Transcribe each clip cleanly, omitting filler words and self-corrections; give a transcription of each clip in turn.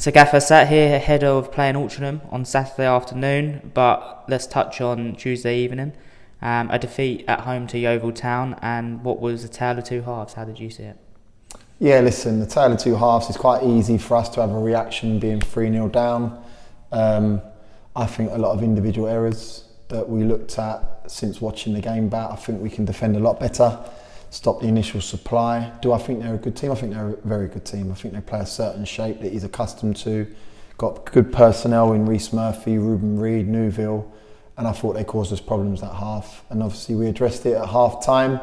So Gaffer, sat here ahead of playing Altrincham on Saturday afternoon, but let's touch on Tuesday evening. A defeat at home to Yeovil Town, and what was a tale of two halves? How did you see it? Yeah, listen, the tale of two halves is quite easy for us to have a reaction being 3-0 down. I think a lot of individual errors that we looked at since watching the game back. I think we can defend a lot better, stop the initial supply. Do I think they're a good team? I think they're a very good team. I think they play a certain shape that he's accustomed to. Got good personnel in Reece Murphy, Ruben Reid, Newville, and I thought they caused us problems that half. And obviously we addressed it at half time,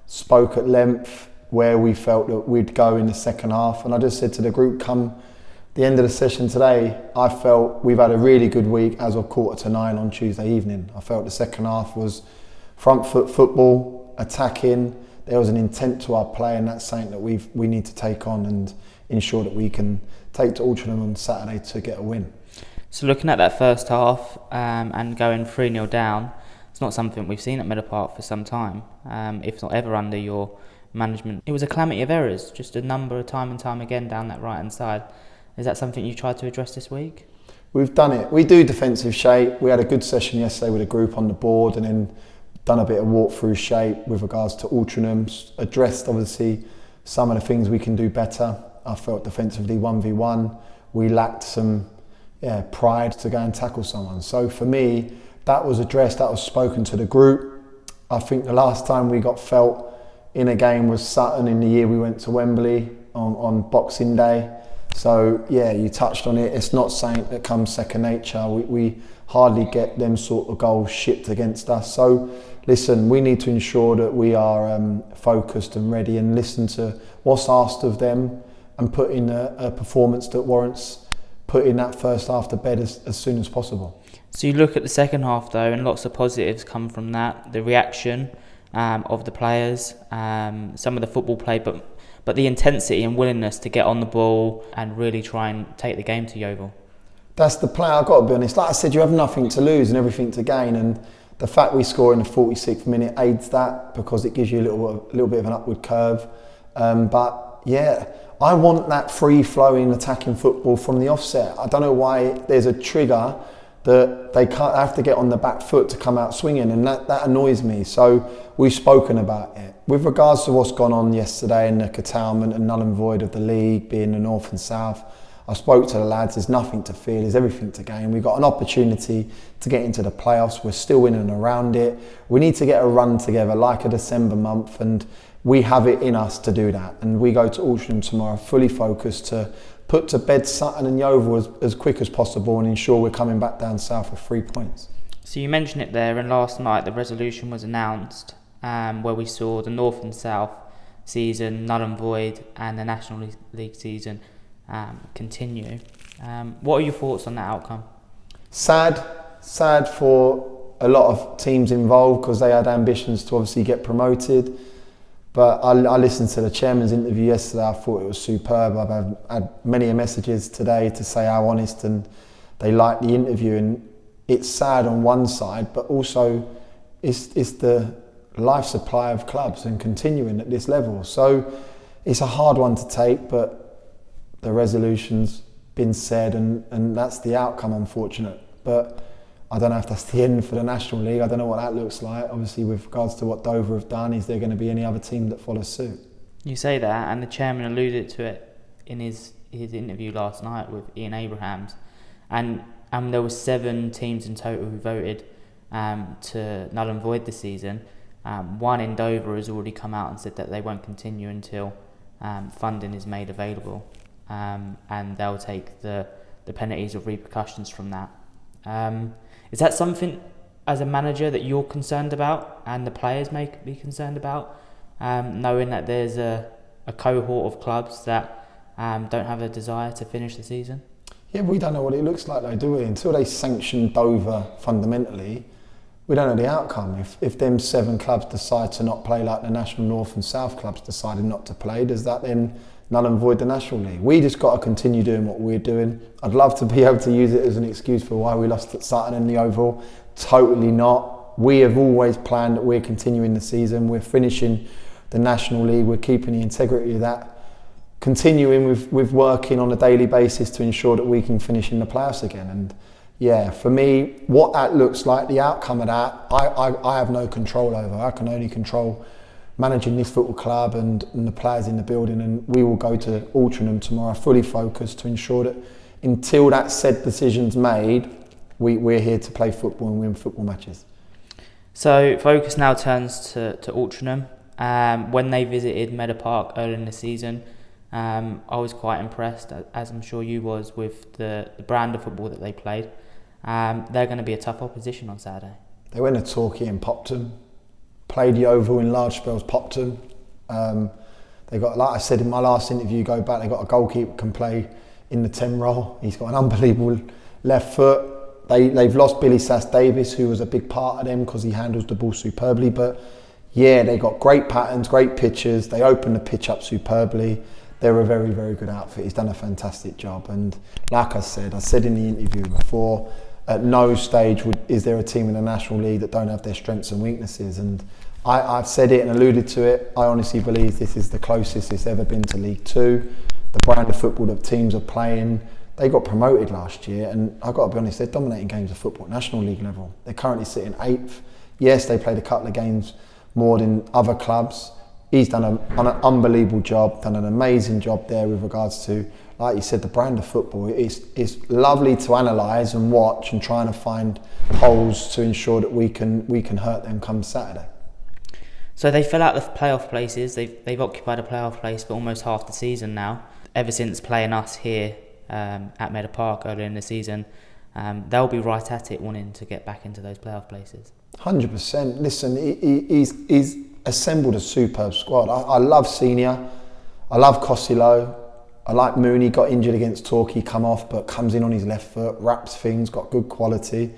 spoke at length where we felt that we'd go in the second half. And I just said to the group, come the end of the session today, I felt we've had a really good week as of 8:45 on Tuesday evening. I felt the second half was front foot football, attacking. There was an intent to our play, and that's something that we need to take on and ensure that we can take to Altrincham on Saturday to get a win. So looking at that first half and going 3-0 down, it's not something we've seen at Meadow Park for some time, if not ever under your management. It was a calamity of errors, just a number of time and time again down that right-hand side. Is that something you tried to address this week? We've done it. We do defensive shape. We had a good session yesterday with a group on the board, and then done a bit of walk-through shape with regards to Altrincham, addressed obviously some of the things we can do better. I felt defensively 1v1, we lacked some pride to go and tackle someone. So for me, that was addressed, that was spoken to the group. I think the last time we got felt in a game was Sutton in the year we went to Wembley on Boxing Day. So yeah, you touched on it. It's not something that comes second nature. We hardly get them sort of goals shipped against us. So listen, we need to ensure that we are focused and ready and listen to what's asked of them and put in a performance that warrants putting that first half to bed as soon as possible. So you look at the second half though, and lots of positives come from that. The reaction of the players, some of the football play, but the intensity and willingness to get on the ball and really try and take the game to Yeovil. That's the play, I've got to be honest. Like I said, you have nothing to lose and everything to gain, and the fact we score in the 46th minute aids that because it gives you a little bit of an upward curve. But yeah, I want that free-flowing attacking football from the offset. I don't know why there's a trigger that they can't have to get on the back foot to come out swinging, and that annoys me. So we've spoken about it. With regards to what's gone on yesterday and the curtailment and null and void of the league being the north and south, I spoke to the lads, there's nothing to fear, there's everything to gain. We've got an opportunity to get into the playoffs, we're still in and around it. We need to get a run together like a December month, and we have it in us to do that. And we go to Altrincham tomorrow fully focused to put to bed Sutton and Yeovil as quick as possible and ensure we're coming back down south with 3 points. So you mentioned it there, and last night the resolution was announced where we saw the North and South season null and void and the National League season continue. What are your thoughts on that outcome? Sad for a lot of teams involved because they had ambitions to obviously get promoted. But I listened to the chairman's interview yesterday. I thought it was superb. I've had many messages today to say how honest and they liked the interview. And it's sad on one side, but also it's the life supply of clubs and continuing at this level. So it's a hard one to take, but the resolution's been said and that's the outcome, unfortunate. But I don't know if that's the end for the National League. I don't know what that looks like. Obviously, with regards to what Dover have done, is there going to be any other team that follows suit? You say that, and the chairman alluded to it in his interview last night with Ian Abrahams, and there were 7 teams in total who voted to null and void the season. One in Dover has already come out and said that they won't continue until funding is made available, and they'll take the penalties or repercussions from that. Is that something as a manager that you're concerned about and the players may be concerned about, knowing that there's a cohort of clubs that don't have a desire to finish the season? Yeah, we don't know what it looks like though, do we? Until they sanction Dover fundamentally, we don't know the outcome. If them 7 clubs decide to not play like the National North and South clubs decided not to play, does that then null and void the National League? We just got to continue doing what we're doing. I'd love to be able to use it as an excuse for why we lost at Sutton and the Oval. Totally not. We have always planned that we're continuing the season. We're finishing the National League. We're keeping the integrity of that. continuing with working on a daily basis to ensure that we can finish in the playoffs again. And yeah, for me, what that looks like, the outcome of that, I have no control over. I can only control managing this football club and the players in the building, and we will go to Altrincham tomorrow fully focused to ensure that until that said decision's made, we're here to play football and win football matches. So focus now turns to Altrincham. When they visited Meadow Park earlier in the season, I was quite impressed, as I'm sure you was, with the brand of football that they played. They're going to be a tough opposition on Saturday. They went to Torquay and popped them. Played the Oval in large spells, popped them. They got, like I said in my last interview, go back, they got a goalkeeper who can play in the 10 role. He's got an unbelievable left foot. They've lost Billy Sass-Davis, who was a big part of them because he handles the ball superbly. But yeah, they got great patterns, great pitches. They opened the pitch up superbly. They're a very, very good outfit. He's done a fantastic job. And like I said in the interview before, at no stage is there a team in the National League that don't have their strengths and weaknesses. And I've said it and alluded to it. I honestly believe this is the closest it's ever been to League Two. The brand of football that teams are playing. They got promoted last year, and I've got to be honest, they're dominating games of football at National League level. They're currently sitting 8th. Yes, they played a couple of games more than other clubs. He's done an unbelievable job, done an amazing job there with regards to, like you said, the brand of football. It's lovely to analyse and watch and trying to find holes to ensure that we can hurt them come Saturday. So they fell out of playoff places. They've occupied a playoff place for almost half the season now. Ever since playing us here at Meadow Park earlier in the season, they'll be right at it, wanting to get back into those playoff places. 100%. Listen, he's assembled a superb squad. I love Senior. I love Costello. I like Mooney. Got injured against Torquay, come off, but comes in on his left foot, wraps things, got good quality.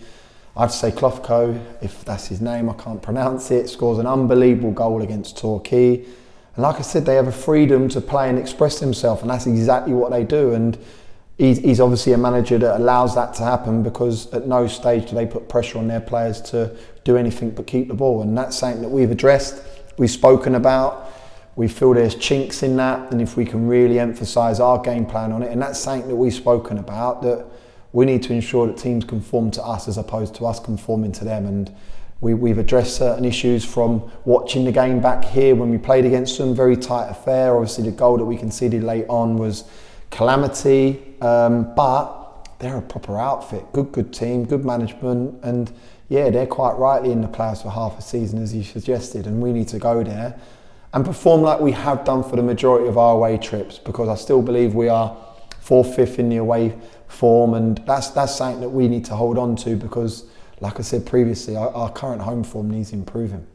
I'd say Klofko, if that's his name, I can't pronounce it, scores an unbelievable goal against Torquay. And like I said, they have a freedom to play and express themselves, and that's exactly what they do. And he's obviously a manager that allows that to happen, because at no stage do they put pressure on their players to do anything but keep the ball. And that's something that we've addressed, we've spoken about. We feel there's chinks in that, and if we can really emphasise our game plan on it, and that's something that we've spoken about, that we need to ensure that teams conform to us as opposed to us conforming to them. And we've addressed certain issues from watching the game back here when we played against them, very tight affair. Obviously the goal that we conceded late on was calamity, but they're a proper outfit, good team, good management, and yeah, they're quite rightly in the playoffs for half a season, as you suggested, and we need to go there and perform like we have done for the majority of our away trips, because I still believe we are 4th, 5th in the away form, and that's something that we need to hold on to, because like I said previously, our current home form needs improving.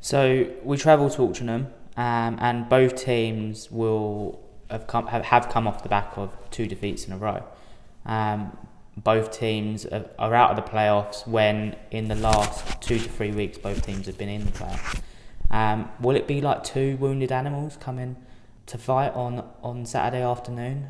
So we travel to Altrincham, and both teams will have come off the back of 2 defeats in a row. Both teams are out of the playoffs when in the last 2 to 3 weeks both teams have been in the playoffs. Will it be like 2 wounded animals coming to fight on Saturday afternoon,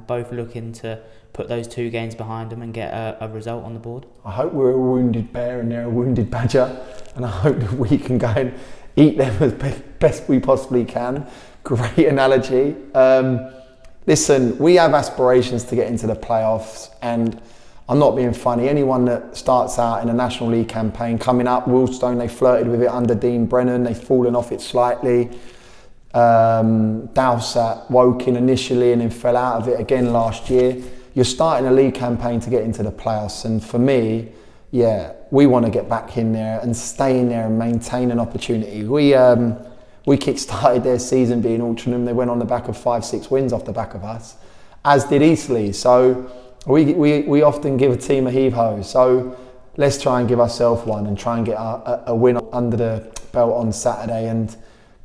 both looking to put those 2 games behind them and get a result on the board? I hope we're a wounded bear and they're a wounded badger, and I hope that we can go and eat them as best we possibly can. Great analogy. Listen, we have aspirations to get into the playoffs, and I'm not being funny. Anyone that starts out in a National League campaign, coming up, Woolstone, they flirted with it under Dean Brennan, they've fallen off it slightly. Dowsat Woking initially and then fell out of it again last year. You're starting a league campaign to get into the playoffs, and for me, yeah, we want to get back in there and stay in there and maintain an opportunity. We kick-started their season being Altrincham. They went on the back of 5-6 wins off the back of us, as did Eastleigh. So we often give a team a heave-ho. So let's try and give ourselves one and try and get a win under the belt on Saturday and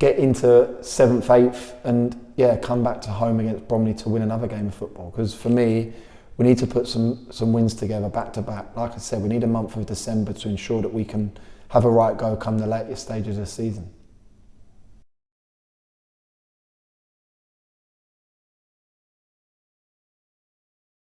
get into 7th, 8th, and yeah, come back to home against Bromley to win another game of football. Because for me, we need to put some wins together back to back. Like I said, we need a month of December to ensure that we can have a right go come the latest stages of the season.